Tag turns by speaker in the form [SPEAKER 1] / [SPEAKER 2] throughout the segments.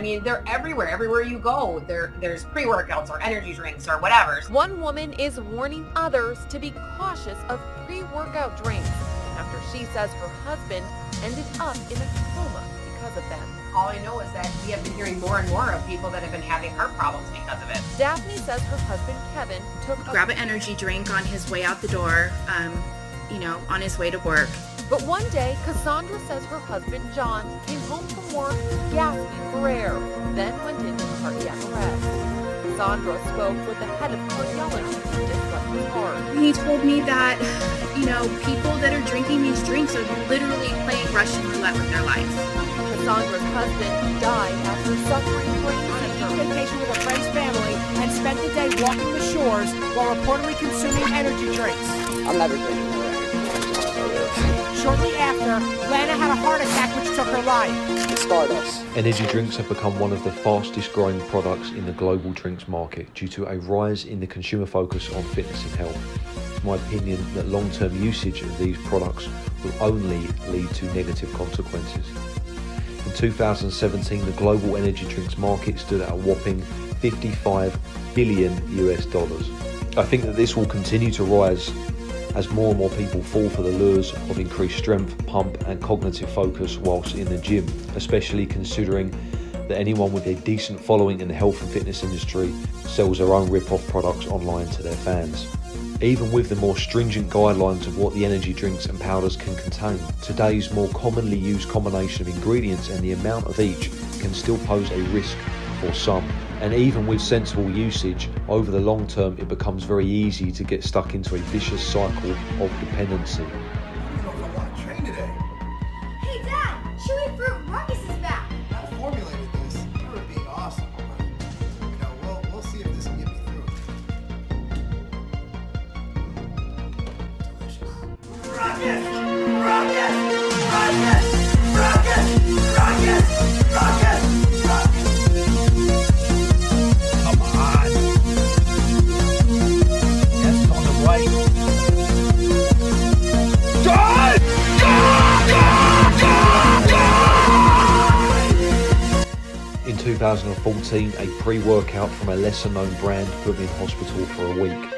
[SPEAKER 1] mean, they're everywhere. Everywhere you go, there's pre-workouts or energy drinks or whatever.
[SPEAKER 2] One woman is warning others to be cautious of pre-workout drinks after she says her husband ended up in a coma because of them.
[SPEAKER 1] All I know is that we have been hearing more and more of people that have been having heart problems because of it.
[SPEAKER 2] Daphne says her husband Kevin
[SPEAKER 3] grab an energy drink on his way out the door, on his way to work.
[SPEAKER 2] But one day, Cassandra says her husband John came home from work gasping for air, then went into cardiac arrest. Cassandra spoke with the head of cardiology to discuss his heart.
[SPEAKER 3] He told me that, people that are drinking these drinks are literally playing Russian roulette with their lives.
[SPEAKER 2] Cassandra's husband died after suffering brain
[SPEAKER 4] on a vacation with a friend's family and spent the day walking the shores while reportedly consuming energy drinks.
[SPEAKER 5] I'm never drinking.
[SPEAKER 4] Shortly after, Lana had a heart attack which took her life.
[SPEAKER 5] Stardust.
[SPEAKER 6] Energy drinks have become one of the fastest growing products in the global drinks market due to a rise in the consumer focus on fitness and health. It's my opinion that long-term usage of these products will only lead to negative consequences. In 2017, the global energy drinks market stood at a whopping $55 billion. I think that this will continue to rise as more and more people fall for the lures of increased strength, pump and cognitive focus whilst in the gym, especially considering that anyone with a decent following in the health and fitness industry sells their own rip-off products online to their fans. Even with the more stringent guidelines of what the energy drinks and powders can contain, today's more commonly used combination of ingredients and the amount of each can still pose a risk for some. And even with sensible usage, over the long term it becomes very easy to get stuck into a vicious cycle of dependency.
[SPEAKER 7] I don't know if I want to train today.
[SPEAKER 8] Hey Dad, chewy fruit Ruckus is back.
[SPEAKER 7] I formulated this. It would be awesome, but we'll see if this can get me through. Delicious. Ruckus! Ruckus! Ruckus! Ruckus! Ruckus! Ruckus! Come on. Yes, on the right. Die!
[SPEAKER 6] In 2014, a pre-workout from a lesser-known brand put me in hospital for a week.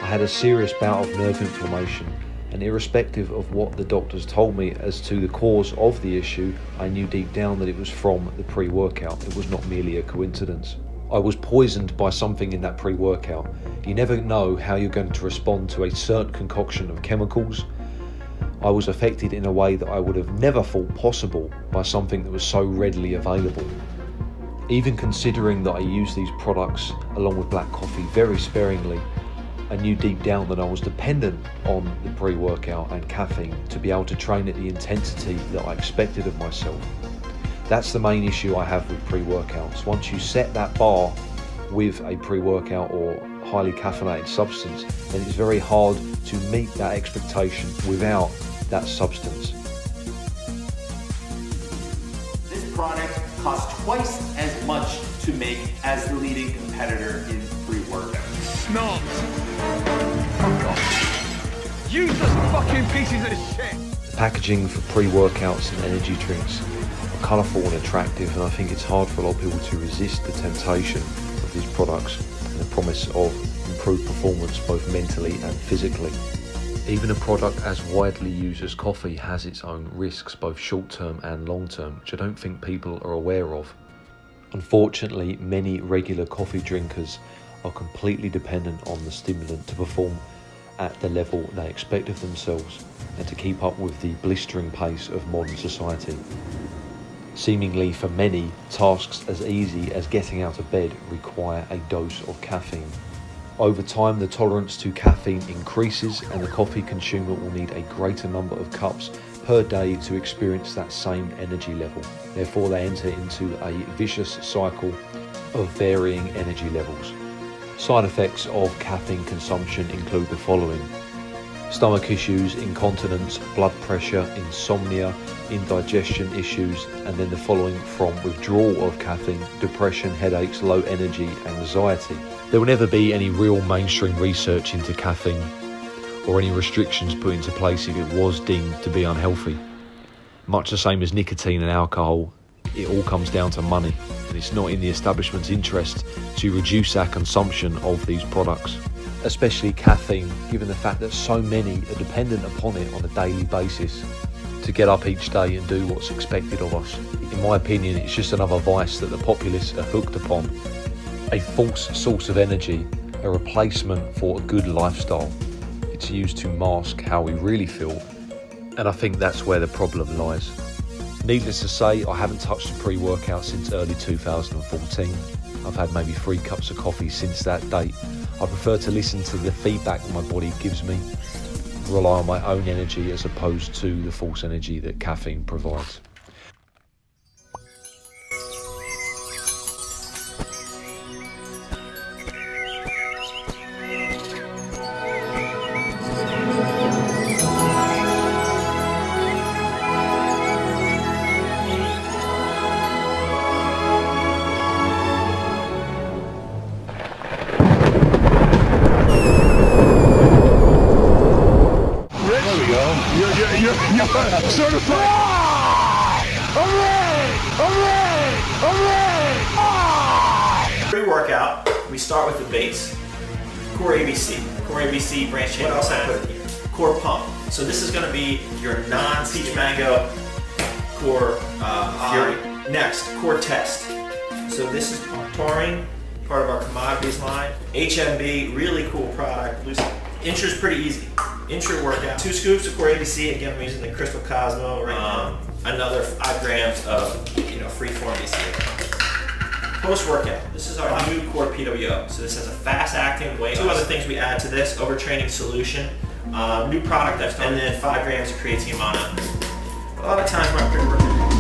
[SPEAKER 6] I had a serious bout of nerve inflammation, and irrespective of what the doctors told me as to the cause of the issue, I knew deep down that it was from the pre-workout. It was not merely a coincidence. I was poisoned by something in that pre-workout. You never know how you're going to respond to a certain concoction of chemicals. I was affected in a way that I would have never thought possible by something that was so readily available. Even considering that I use these products along with black coffee very sparingly, I knew deep down that I was dependent on the pre-workout and caffeine to be able to train at the intensity that I expected of myself. That's the main issue I have with pre-workouts. Once you set that bar with a pre-workout or highly caffeinated substance, then it's very hard to meet that expectation without that substance.
[SPEAKER 9] This product costs twice as much to make as the leading competitor in pre-workouts.
[SPEAKER 7] Not. Oh God. Useless fucking pieces of shit.
[SPEAKER 6] The packaging for pre-workouts and energy drinks are colourful and attractive, and I think it's hard for a lot of people to resist the temptation of these products and the promise of improved performance both mentally and physically. Even a product as widely used as coffee has its own risks, both short-term and long-term, which I don't think people are aware of. Unfortunately, many regular coffee drinkers are completely dependent on the stimulant to perform at the level they expect of themselves and to keep up with the blistering pace of modern society. Seemingly for many, tasks as easy as getting out of bed require a dose of caffeine. Over time, the tolerance to caffeine increases and the coffee consumer will need a greater number of cups per day to experience that same energy level. Therefore, they enter into a vicious cycle of varying energy levels. Side effects of caffeine consumption include the following: stomach issues, incontinence, blood pressure, insomnia, indigestion issues, and then the following from withdrawal of caffeine: depression, headaches, low energy, anxiety. There will never be any real mainstream research into caffeine or any restrictions put into place if it was deemed to be unhealthy. Much the same as nicotine and alcohol, it all comes down to money, and it's not in the establishment's interest to reduce our consumption of these products, especially caffeine, given the fact that so many are dependent upon it on a daily basis to get up each day and do what's expected of us. In my opinion, it's just another vice that the populace are hooked upon, a false source of energy, a replacement for a good lifestyle. It's used to mask how we really feel, and I think that's where the problem lies. Needless to say, I haven't touched a pre-workout since early 2014. I've had maybe 3 cups of coffee since that date. I prefer to listen to the feedback my body gives me, rely on my own energy as opposed to the false energy that caffeine provides.
[SPEAKER 10] You're certified.
[SPEAKER 11] Pre-workout, we start with the base. Core ABC. Core ABC, branch chain. What else I put in here? Core pump. So this is going to be your non-peach mango core fury. Next, core test. So this is taurine, part of our commodities line. HMB, really cool product. Intra's pretty easy. Intra workout. 2 scoops of core ABC. Again, I'm using the Crystal Cosmo right now. Another 5 grams of free-form BCA. Post-workout. This is our new core PWO. So this has a fast-acting weight. 2 other things we add to this: overtraining solution, new product, and then 5 grams of creatine mono. A lot of times we're on pre-workout.